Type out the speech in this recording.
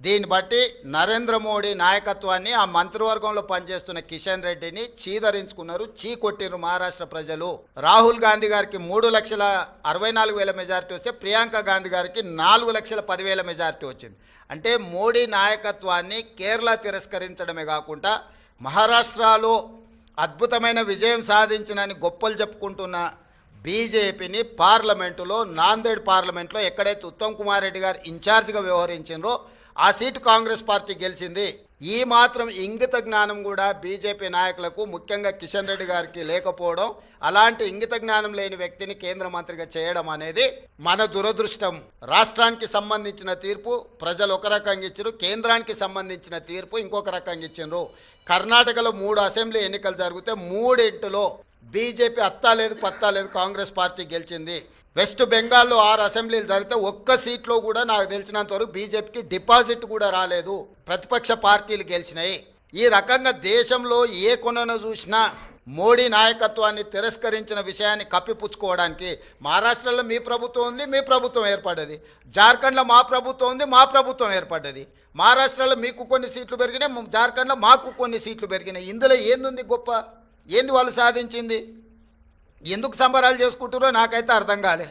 దీన్ని బట్టి నరేంద్ర మోడీ నాయకత్వాన్ని ఆ మంత్రివర్గంలో పనిచేస్తున్న కిషన్ రెడ్డిని చీదరించుకున్నారు, చీకొట్టిరు మహారాష్ట్ర ప్రజలు. రాహుల్ గాంధీ గారికి 3,64,000 మెజారిటీ వస్తే ప్రియాంక గాంధీ గారికి 4,10,000 మెజారిటీ వచ్చింది. అంటే మోడీ నాయకత్వాన్ని కేరళ తిరస్కరించడమే కాకుండా మహారాష్ట్రలో అద్భుతమైన విజయం సాధించినని గొప్పలు చెప్పుకుంటున్న బీజేపీని పార్లమెంటులో, నాందేడ్ పార్లమెంట్లో ఎక్కడైతే ఉత్తమ్ కుమార్ రెడ్డి గారు ఇన్ఛార్జిగా వ్యవహరించారో ఆ సీటు కాంగ్రెస్ పార్టీ గెలిచింది. ఈ మాత్రం ఇంగిత జ్ఞానం కూడా బీజేపీ నాయకులకు, ముఖ్యంగా కిషన్ రెడ్డి గారికి లేకపోవడం, అలాంటి ఇంగిత జ్ఞానం లేని వ్యక్తిని కేంద్ర మంత్రిగా చేయడం అనేది మన దురదృష్టం. రాష్ట్రానికి సంబంధించిన తీర్పు ప్రజలు ఒక రకంగా ఇచ్చారు, కేంద్రానికి సంబంధించిన తీర్పు ఇంకొక రకంగా ఇచ్చారు. కర్ణాటకలో 3 అసెంబ్లీ ఎన్నికలు జరిగితే 3 బీజేపీ అత్తా లేదు పత్తా లేదు కాంగ్రెస్ పార్టీ గెలిచింది. వెస్ట్ బెంగాల్లో 6 అసెంబ్లీలు జరిగితే ఒక్క సీట్లో కూడా నాకు తెలిసినంత వరకు బీజేపీకి డిపాజిట్ కూడా రాలేదు, ప్రతిపక్ష పార్టీలు గెలిచినాయి. ఈ రకంగా దేశంలో ఏ కొనను చూసినా మోడీ నాయకత్వాన్ని తిరస్కరించిన విషయాన్ని కప్పిపుచ్చుకోవడానికి మహారాష్ట్రలో మీ ప్రభుత్వం ఉంది, మీ ప్రభుత్వం ఏర్పడ్డది. జార్ఖండ్లో మా ప్రభుత్వం ఉంది, మా ప్రభుత్వం ఏర్పడ్డది. మహారాష్ట్రలో మీకు కొన్ని సీట్లు పెరిగినాయి, జార్ఖండ్లో మాకు కొన్ని సీట్లు పెరిగినాయి. ఇందులో ఏంది గొప్ప? ఏంది వాళ్ళు సాధించింది? ఎందుకు సంబరాలు చేసుకుంటారో నాకైతే అర్థం కాలే.